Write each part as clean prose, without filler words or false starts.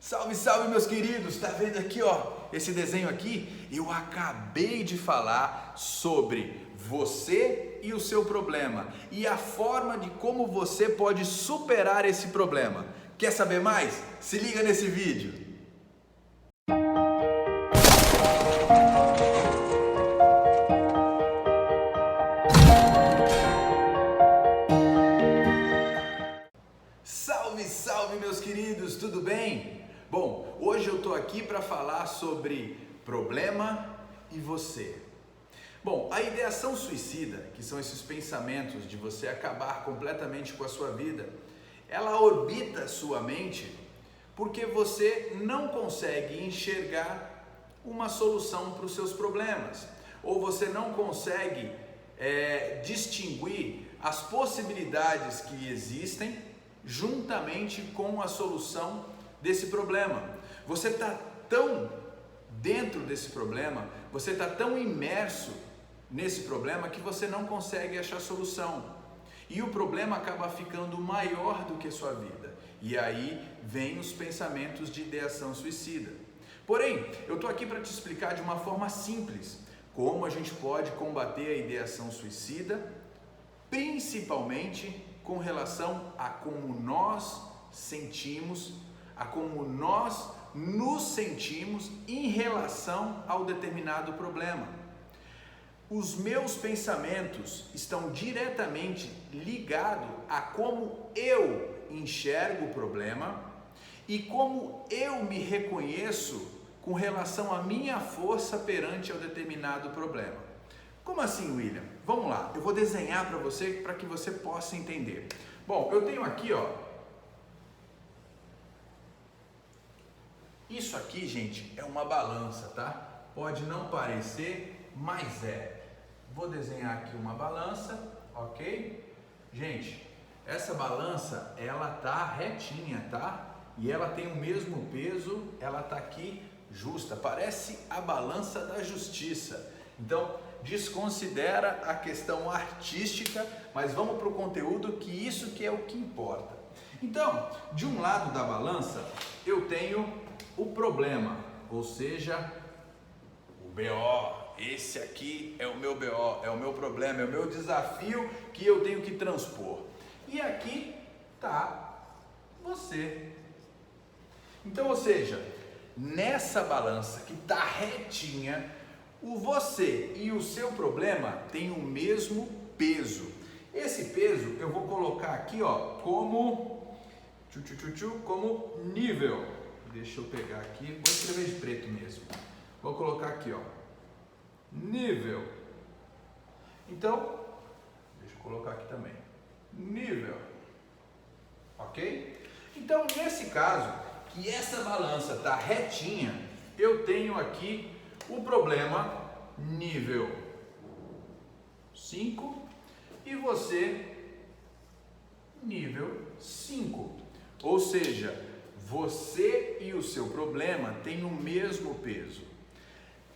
Salve, salve meus queridos, tá vendo aqui esse desenho aqui? Eu acabei de falar sobre você e o seu problema e a forma de como você pode superar esse problema. Quer saber mais? Se liga nesse vídeo. Salve, salve meus queridos, tudo bem? Bom, hoje eu tô aqui para falar sobre problema e você. Bom, a ideação suicida, que são esses pensamentos de você acabar completamente com a sua vida, ela orbita a sua mente porque você não consegue enxergar uma solução para os seus problemas, ou você não consegue distinguir as possibilidades que existem juntamente com a solução desse problema. Você está tão dentro desse problema, você está tão imerso nesse problema que você não consegue achar solução. E o problema acaba ficando maior do que sua vida. E aí vem os pensamentos de ideação suicida. Porém, eu estou aqui para te explicar de uma forma simples como a gente pode combater a ideação suicida, principalmente com relação a como nós sentimos, a como nós nos sentimos em relação ao determinado problema. Os meus pensamentos estão diretamente ligados a como eu enxergo o problema e como eu me reconheço com relação à minha força perante ao determinado problema. Como assim, William? Vamos lá, eu vou desenhar para você para que você possa entender. Bom, eu tenho aqui, isso aqui, gente, é uma balança, tá? Pode não parecer, mas é. Vou desenhar aqui uma balança, ok? Gente, essa balança, ela tá retinha, tá? E ela tem o mesmo peso, ela tá aqui justa, parece a balança da justiça. Então, desconsidera a questão artística, mas vamos para o conteúdo, que isso que é o que importa. Então, de um lado da balança, eu tenho o problema, ou seja, o BO. Esse aqui é o meu BO, é o meu problema, é o meu desafio que eu tenho que transpor. E aqui tá você. Então, ou seja, nessa balança que tá retinha, o você e o seu problema têm o mesmo peso. Esse peso eu vou colocar aqui, como nível. Deixa eu pegar aqui, vou escrever de preto mesmo. Vou colocar aqui, nível. Então, deixa eu colocar aqui também. Nível. Ok? Então, nesse caso, que essa balança está retinha, eu tenho aqui o problema nível 5 e você nível 5. Ou seja, você e o seu problema têm o mesmo peso.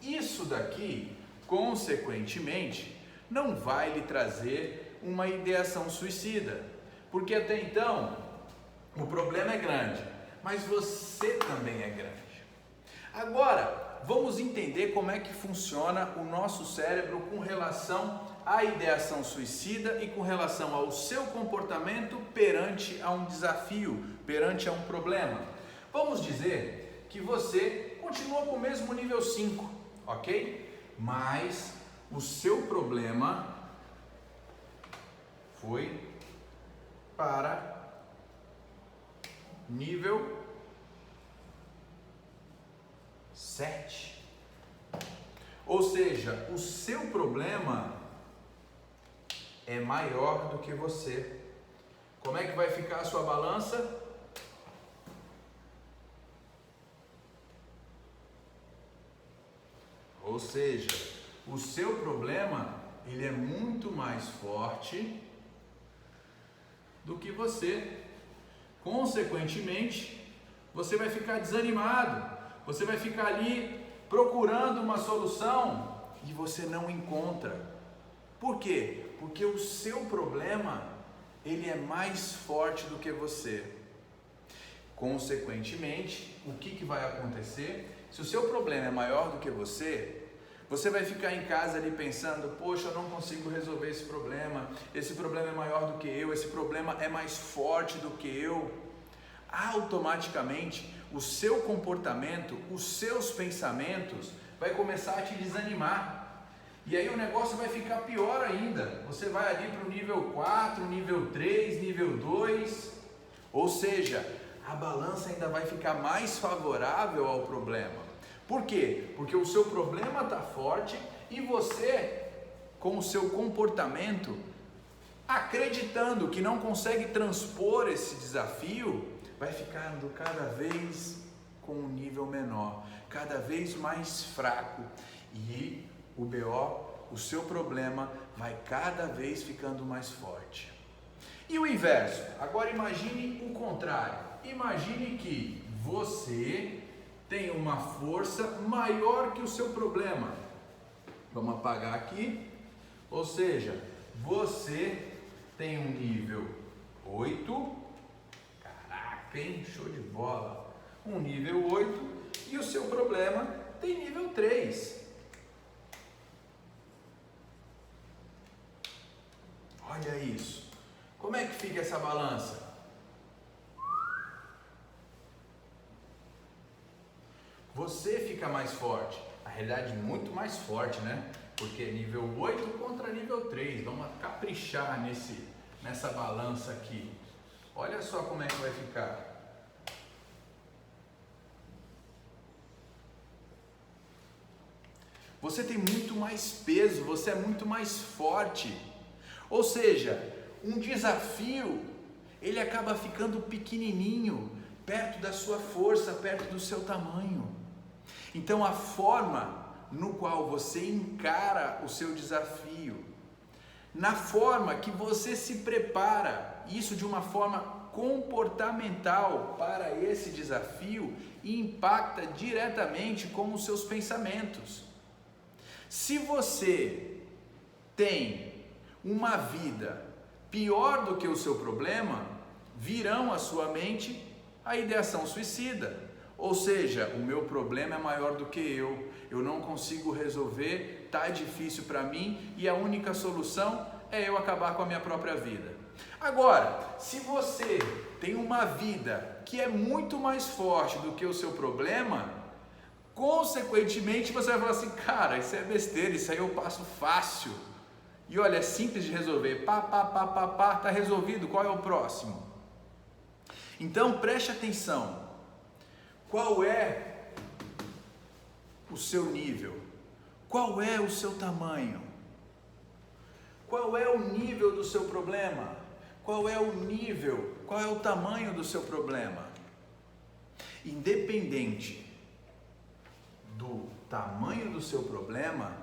Isso daqui, consequentemente, não vai lhe trazer uma ideação suicida, porque até então o problema é grande, mas você também é grande. Agora, vamos entender como é que funciona o nosso cérebro com relação à ideação suicida e com relação ao seu comportamento perante a um desafio, perante a um problema. Vamos dizer que você continua com o mesmo nível 5, ok? Mas o seu problema foi para nível 7. Ou seja, o seu problema é maior do que você. Como é que vai ficar a sua balança? Ou seja, o seu problema, ele é muito mais forte do que você. Consequentemente, você vai ficar desanimado, você vai ficar ali procurando uma solução e você não encontra. Por quê? Porque o seu problema, ele é mais forte do que você. Consequentemente, o que vai acontecer? Se o seu problema é maior do que você vai ficar em casa ali pensando, poxa, eu não consigo resolver esse problema é maior do que eu, esse problema é mais forte do que eu. Automaticamente, o seu comportamento, os seus pensamentos vai começar a te desanimar. E aí o negócio vai ficar pior ainda. Você vai ali para o nível 4, nível 3, nível 2, ou seja, a balança ainda vai ficar mais favorável ao problema. Por quê? Porque o seu problema está forte e você, com o seu comportamento, acreditando que não consegue transpor esse desafio, vai ficando cada vez com um nível menor, cada vez mais fraco. E o BO, o seu problema, vai cada vez ficando mais forte. E o inverso? Agora imagine o contrário. Imagine que você tem uma força maior que o seu problema. Vamos apagar aqui. Ou seja, você tem um nível 8. Caraca, hein? Show de bola. Um nível 8 e o seu problema tem nível 3. Olha isso. Como é que fica essa balança? Você fica mais forte, na realidade muito mais forte, né? Porque nível 8 contra nível 3, vamos caprichar nessa balança aqui. Olha só como é que vai ficar. Você tem muito mais peso, você é muito mais forte. Ou seja, um desafio, ele acaba ficando pequenininho, perto da sua força, perto do seu tamanho. Então a forma no qual você encara o seu desafio, na forma que você se prepara, isso de uma forma comportamental para esse desafio, impacta diretamente com os seus pensamentos. Se você tem uma vida pior do que o seu problema, virão à sua mente a ideação suicida. Ou seja, o meu problema é maior do que eu não consigo resolver, tá difícil para mim e a única solução é eu acabar com a minha própria vida. Agora, se você tem uma vida que é muito mais forte do que o seu problema, consequentemente você vai falar assim, cara, isso é besteira, isso aí eu passo fácil. E olha, é simples de resolver, tá resolvido, qual é o próximo? Então preste atenção. Qual é o seu nível? Qual é o seu tamanho? Qual é o nível do seu problema? Qual é o nível, qual é o tamanho do seu problema? Independente do tamanho do seu problema,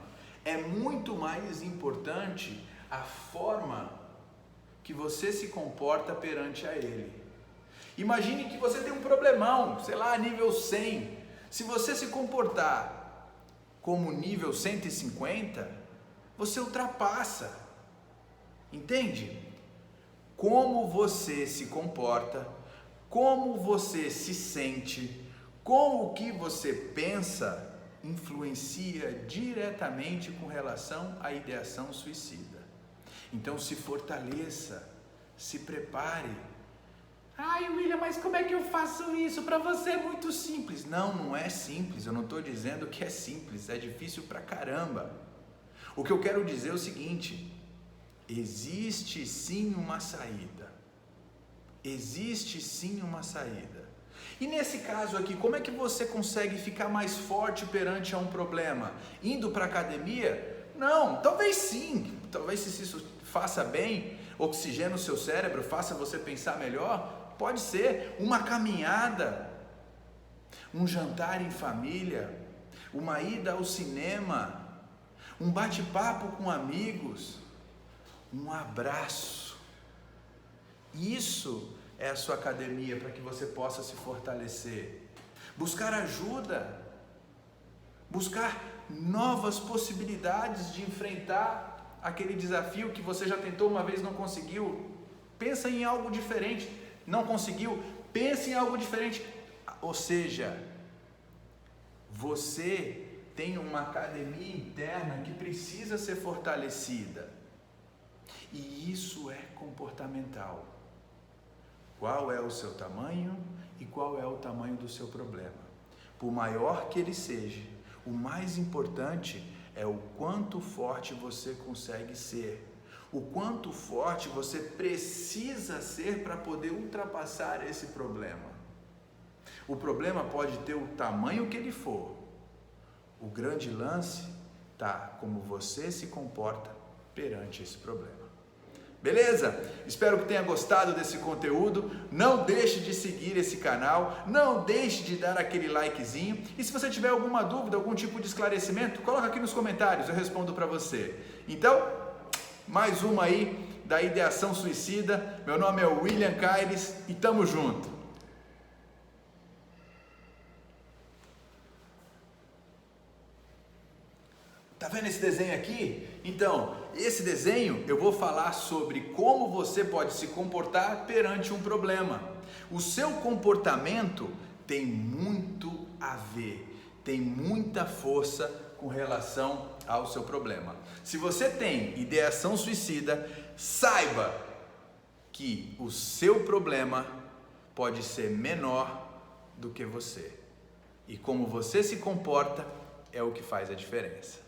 é muito mais importante a forma que você se comporta perante a ele. Imagine que você tem um problemão, sei lá, nível 100. Se você se comportar como nível 150, você ultrapassa. Entende? Como você se comporta, como você se sente, com o que você pensa, influencia diretamente com relação à ideação suicida. Então se fortaleça, se prepare. Ai, William, mas como é que eu faço isso? Para você é muito simples. Não, não é simples. Eu não estou dizendo que é simples. É difícil pra caramba. O que eu quero dizer é o seguinte: existe sim uma saída. Existe sim uma saída. E nesse caso aqui, como é que você consegue ficar mais forte perante a um problema? Indo para a academia? Não, talvez sim. Talvez se isso faça bem, oxigena o seu cérebro, faça você pensar melhor. Pode ser uma caminhada, um jantar em família, uma ida ao cinema, um bate-papo com amigos, um abraço. Isso é a sua academia para que você possa se fortalecer. Buscar ajuda, buscar novas possibilidades de enfrentar aquele desafio que você já tentou uma vez e não conseguiu. Pensa em algo diferente. Não conseguiu? pense em algo diferente. Ou seja, você tem uma academia interna que precisa ser fortalecida. E isso é comportamental. Qual é o seu tamanho e qual é o tamanho do seu problema? Por maior que ele seja, o mais importante é o quanto forte você consegue ser. O quanto forte você precisa ser para poder ultrapassar esse problema. O problema pode ter o tamanho que ele for. O grande lance está como você se comporta perante esse problema. Beleza? Espero que tenha gostado desse conteúdo. Não deixe de seguir esse canal, não deixe de dar aquele likezinho. E se você tiver alguma dúvida, algum tipo de esclarecimento, coloca aqui nos comentários, eu respondo para você. Então, mais uma aí da Ideação Suicida. Meu nome é William Caires e tamo junto. Tá vendo esse desenho aqui? Então, esse desenho eu vou falar sobre como você pode se comportar perante um problema. O seu comportamento tem muito a ver, tem muita força com relação ao seu problema. Se você tem ideação suicida, saiba que o seu problema pode ser menor do que você. E como você se comporta é o que faz a diferença.